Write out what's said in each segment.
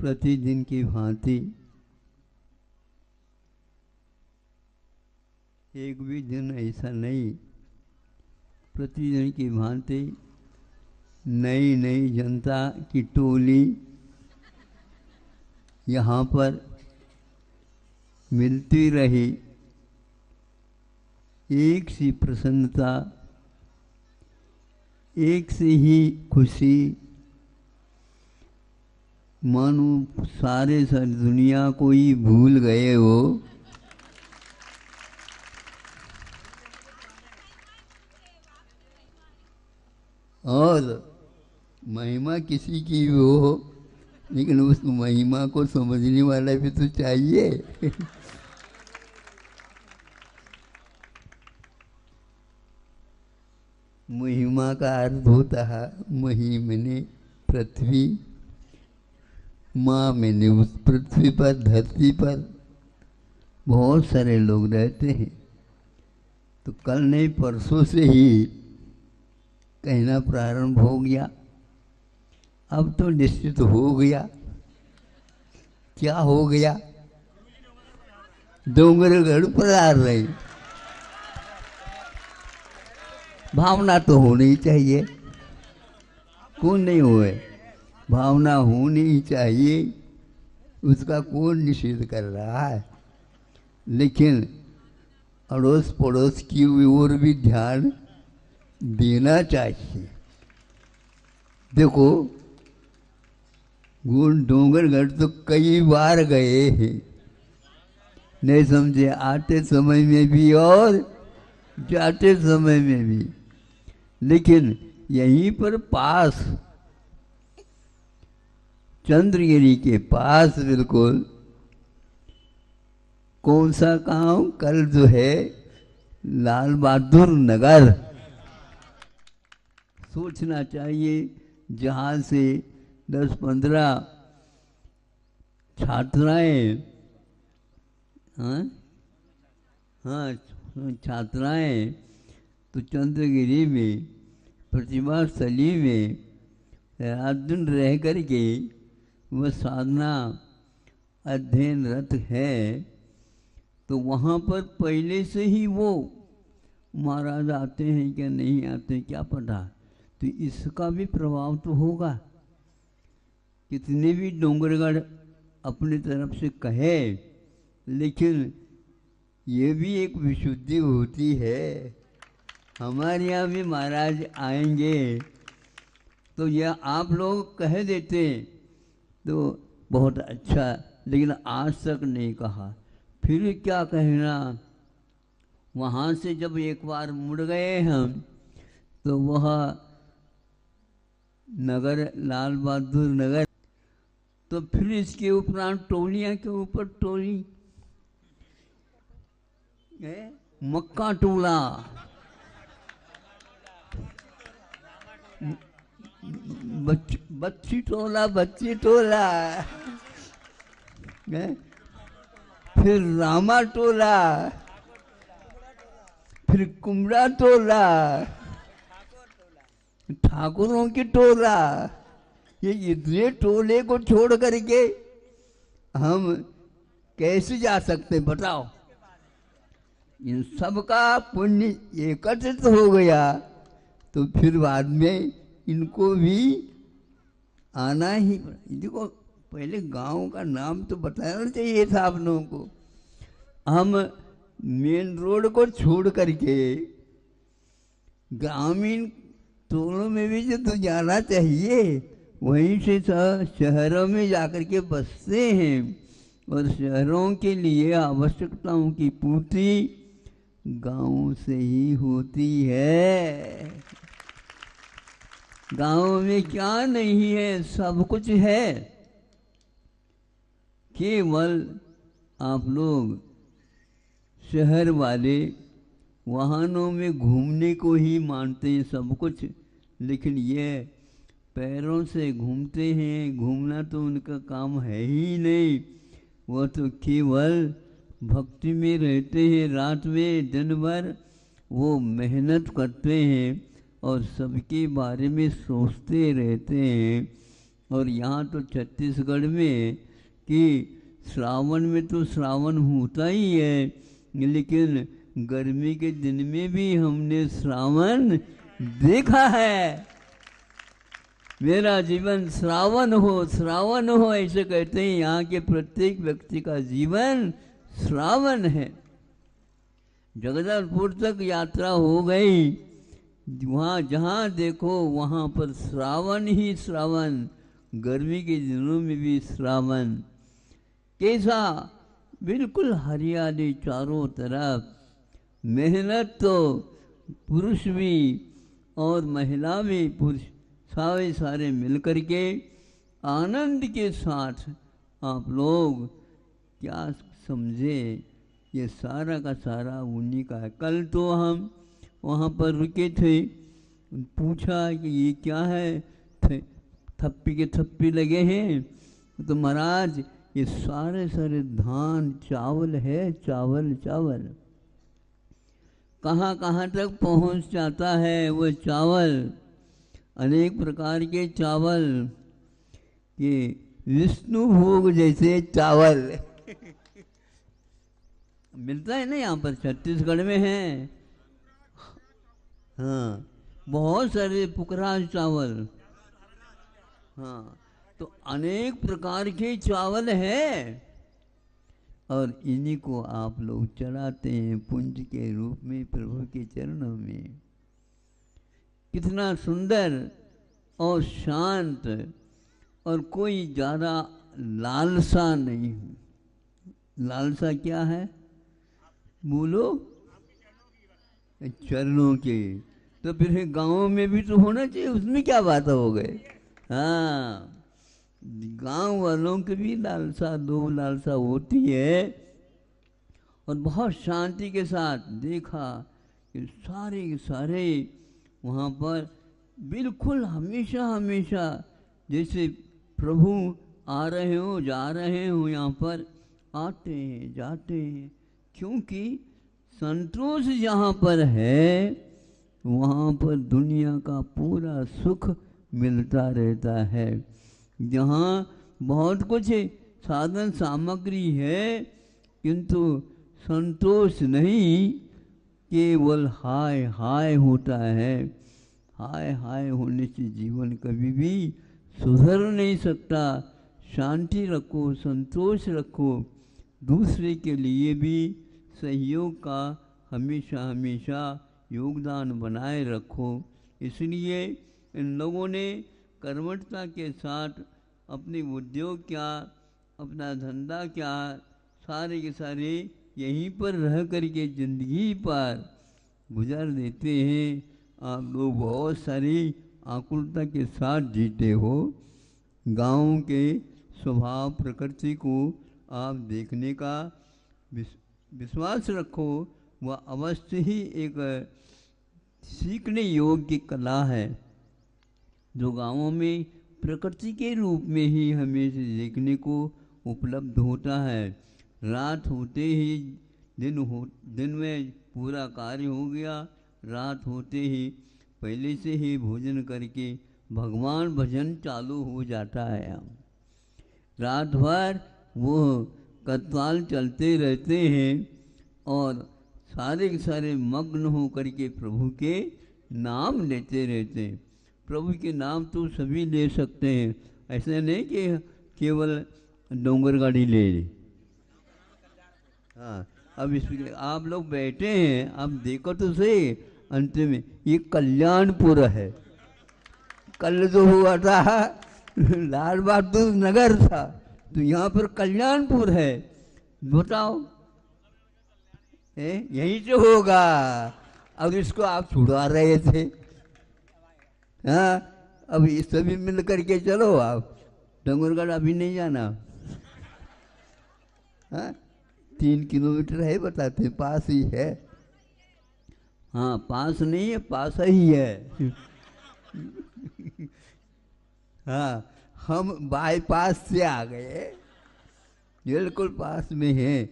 प्रतिदिन की भांति एक भी दिन ऐसा नहीं, प्रतिदिन की भांति नई नई जनता की टोली यहाँ पर मिलती रही। एक सी प्रसन्नता, एक से ही खुशी, मानो सारे सारी दुनिया को ही भूल गए हो। और महिमा किसी की भी हो, लेकिन उस महिमा को समझने वाला भी तो चाहिए। महिमा का अर्थ होता है मही मैंने पृथ्वी, माँ मैंने उस पृथ्वी पर, धरती पर बहुत सारे लोग रहते हैं। तो कल नहीं परसों से ही कहना प्रारंभ हो गया। अब तो निश्चित हो गया। क्या हो गया? डोंगरगढ़ पर आ रही। भावना तो होनी चाहिए, कौन नहीं हुए? भावना होनी चाहिए, उसका कौन निषेध कर रहा है? लेकिन अड़ोस पड़ोस की ओर भी ध्यान देना चाहिए। देखो, डोंगरगढ़ तो कई बार गए हैं, नहीं समझे? आते समय में भी और जाते समय में भी। लेकिन यहीं पर पास, चंद्रगिरी के पास बिल्कुल, कौन सा गांव कल जो है, लाल बहादुर नगर, सोचना चाहिए जहाँ से 10-15 छात्राएं, हाँ छात्राएं तो चंद्रगिरी में प्रतिभा स्थली में रात दिन रह कर के वह साधना अध्ययनरत है। तो वहाँ पर पहले से ही वो महाराज आते हैं क्या नहीं आते क्या पता। तो इसका भी प्रभाव तो होगा। कितने भी डोंगरगढ़ अपनी तरफ से कहे, लेकिन ये भी एक विशुद्धि होती है। हमारे यहाँ भी महाराज आएंगे तो यह आप लोग कह देते तो बहुत अच्छा, लेकिन आज तक नहीं कहा। फिर क्या कहना? वहाँ से जब एक बार मुड़ गए हम, तो वह नगर लाल बहादुर नगर, तो फिर इसके उपरांत टोलियाँ के ऊपर टोली, मक्का टोला, बच्ची टोला, बच्ची टोला, फिर रामा टोला, फिर कुमड़ा टोला, ठाकुरों की टोला। ये इतने टोले को छोड़ करके हम कैसे जा सकते बताओ? इन सबका पुण्य एकत्रित हो गया तो फिर बाद में इनको भी आना ही। देखो, पहले गांव का नाम तो बताना चाहिए था आप लोगों को। हम मेन रोड को छोड़ करके ग्रामीण टोलों में भी तो जाना चाहिए। वहीं से शहरों में जाकर के बसते हैं और शहरों के लिए आवश्यकताओं की पूर्ति गांव से ही होती है। गांव में क्या नहीं है? सब कुछ है। केवल आप लोग शहर वाले वाहनों में घूमने को ही मानते हैं सब कुछ, लेकिन ये पैरों से घूमते हैं। घूमना तो उनका काम है ही नहीं। वह तो केवल भक्ति में रहते हैं। रात में दिन भर वो मेहनत करते हैं और सबके बारे में सोचते रहते हैं और यहाँ तो छत्तीसगढ़ में कि श्रावण में तो श्रावण होता ही है, लेकिन गर्मी के दिन में भी हमने श्रावण देखा है। मेरा जीवन श्रावण हो ऐसे कहते हैं। यहाँ के प्रत्येक व्यक्ति का जीवन श्रावण है। जगदलपुर तक यात्रा हो गई, वहाँ जहाँ देखो वहाँ पर श्रावण ही श्रावण, गर्मी के दिनों में भी श्रावण। कैसा बिल्कुल हरियाली चारों तरफ, मेहनत तो पुरुष भी और महिला भी, पुरुष सारे मिलकर के आनंद के साथ आप लोग क्या समझे, ये सारा का सारा उन्हीं का है। कल तो हम वहाँ पर रुके थे, पूछा कि ये क्या है, थप्पी के थप्पी लगे हैं। तो महाराज ये सारे धान चावल है, चावल कहाँ कहाँ तक पहुँच जाता है वो चावल, अनेक प्रकार के चावल, ये विष्णु भोग जैसे चावल मिलता है ना यहाँ पर छत्तीसगढ़ में है। हाँ, बहुत सारे पुकराज चावल, हाँ, तो अनेक प्रकार के चावल है और इन्हीं को आप लोग चढ़ाते हैं पुंज के रूप में प्रभु के चरणों में। कितना सुंदर और शांत, और कोई ज़्यादा लालसा नहीं। लालसा क्या है बोलो? चरणों के। तो फिर गाँव में भी तो होना चाहिए, उसमें क्या बात हो गई। हाँ, गांव वालों की भी लालसा, दो लालसा होती है। और बहुत शांति के साथ देखा कि सारे के सारे वहाँ पर बिल्कुल हमेशा जैसे प्रभु आ रहे हो जा रहे हो, यहाँ पर आते हैं जाते हैं, क्योंकि संतोष जहाँ पर है वहाँ पर दुनिया का पूरा सुख मिलता रहता है। जहाँ बहुत कुछ साधन सामग्री है किंतु संतोष नहीं, केवल हाय हाय होता है। हाय हाय होने से जीवन कभी भी सुधर नहीं सकता। शांति रखो, संतोष रखो, दूसरे के लिए भी सहयोग का हमेशा योगदान बनाए रखो। इसलिए इन लोगों ने कर्मठता के साथ अपनी उद्योग क्या, अपना धंधा क्या, सारे के सारे यहीं पर रह करके ज़िंदगी पर गुजार देते हैं। आप लोग बहुत सारी आकुलता के साथ जीते हो। गाँव के स्वभाव प्रकृति को आप देखने का विश्वास रखो, वह अवश्य ही एक सीखने योग्य कला है, जो गाँवों में प्रकृति के रूप में ही हमें देखने को उपलब्ध होता है। रात होते ही दिन में पूरा कार्य हो गया, रात होते ही पहले से ही भोजन करके भगवान भजन चालू हो जाता है। रात भर वो कत्वाल चलते रहते हैं और सारे के सारे मग्न हो करके प्रभु के नाम लेते रहते हैं। प्रभु के नाम तो सभी ले सकते हैं, ऐसे नहीं कि केवल डोंगर गाड़ी ले। हाँ, अब इसमें आप लोग बैठे हैं, अब देखो तो सही, अंत में ये कल्याणपुर है। कल जो हुआ था लाल बहादुर नगर था, तो यहाँ पर कल्याणपुर है। बताओ यही तो होगा। अब इसको आप छुड़वा रहे थे। हाँ, अब ये सभी मिल करके चलो, आप डोंगरगढ़ अभी नहीं जाना। हाँ, 3 किलोमीटर है बताते, पास ही है। हाँ, पास नहीं है, पास ही है। हाँ, हम बाईपास से आ गए, बिल्कुल पास में है।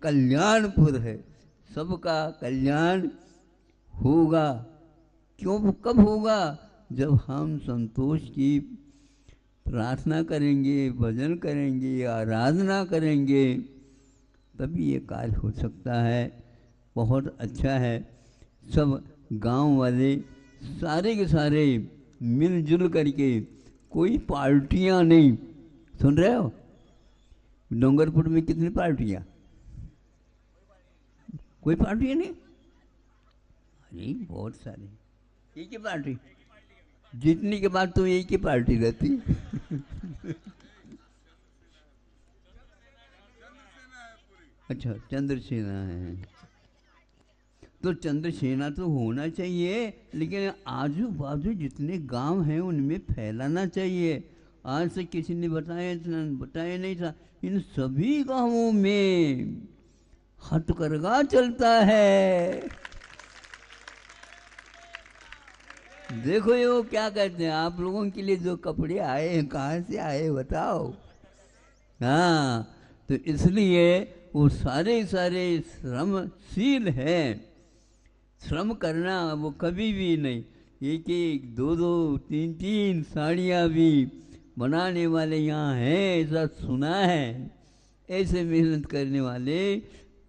कल्याणपुर है, सबका कल्याण होगा। क्यों, कब होगा? जब हम संतोष की प्रार्थना करेंगे, भजन करेंगे, आराधना करेंगे, तभी ये कार्य हो सकता है। बहुत अच्छा है। सब गांव वाले सारे के सारे मिलजुल करके, कोई पार्टियां नहीं। सुन रहे हो? डोंगरपुर में कितनी पार्टियां? कोई पार्टी नहीं? अरे बहुत सारे। एक ही पार्टी, जीतने के बाद तो एक ही पार्टी रहती। अच्छा, चंद्रसेना है। तो चंद्रसेना तो होना चाहिए, लेकिन आजू बाजू जितने गांव हैं उनमें फैलाना चाहिए। आज से किसी ने बताया नहीं था। इन सभी गांवों में हथकरघा चलता है। देखो ये वो क्या कहते हैं, आप लोगों के लिए जो कपड़े आए हैं कहाँ से आए बताओ। हाँ, तो इसलिए वो सारे सारे श्रमशील हैं। श्रम करना वो कभी भी नहीं। एक एक, दो दो, तीन तीन साड़ियाँ भी बनाने वाले यहाँ हैं, ऐसा सुना है। ऐसे मेहनत करने वाले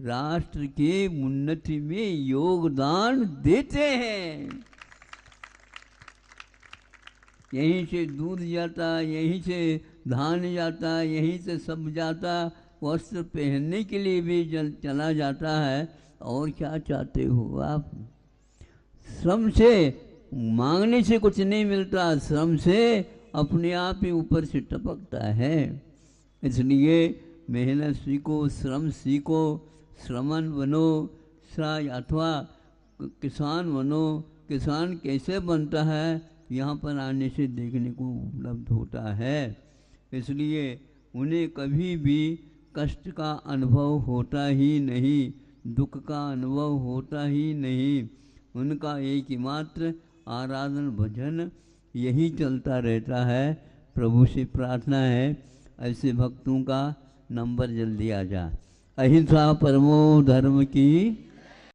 राष्ट्र के उन्नति में योगदान देते हैं। यहीं से दूध जाता, यहीं से धान जाता, यहीं से सब जाता। वस्त्र पहनने के लिए भी चला जाता है। और क्या चाहते हो आप? श्रम से, मांगने से कुछ नहीं मिलता, श्रम से अपने आप ही ऊपर से टपकता है। इसलिए मेहनत सीखो, श्रम सीखो, श्रमण बनो, अथवा किसान बनो। किसान कैसे बनता है, यहाँ पर आने से देखने को उपलब्ध होता है। इसलिए उन्हें कभी भी कष्ट का अनुभव होता ही नहीं, दुख का अनुभव होता ही नहीं। उनका एक ही मात्र आराधन भजन यही चलता रहता है। प्रभु से प्रार्थना है ऐसे भक्तों का नंबर जल्दी आ जा। अहिंसा परमो धर्म की